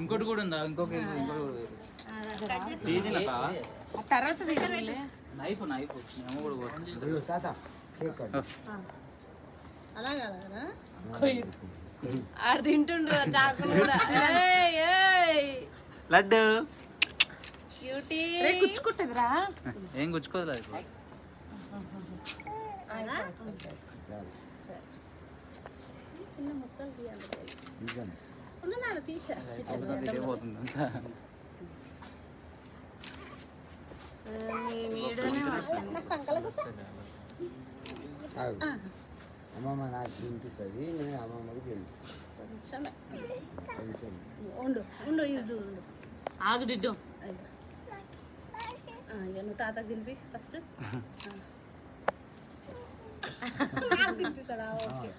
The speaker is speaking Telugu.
ఇంకోటి కూడా ఉందా? తర్వాత నైఫ్ నైఫ్ మేము కూడా ఆడు తింటుండు చాకులు కూడా. లడ్డు గుచ్చుకుంటుందిరా. ఏం గుచ్చుకోదు అది. చిన్న ముక్కలు తీసా పోతుంది అమ్మమ్మ నాకు తినిపిస్తుంది, నేను అమ్మమ్మకి కొంచెమే ఉండు ఉండు ఇది ఆగుడిడ్డు. నువ్వు తాతకు తినిపి ఫస్ట్. తినిపిస్తాడా? ఓకే.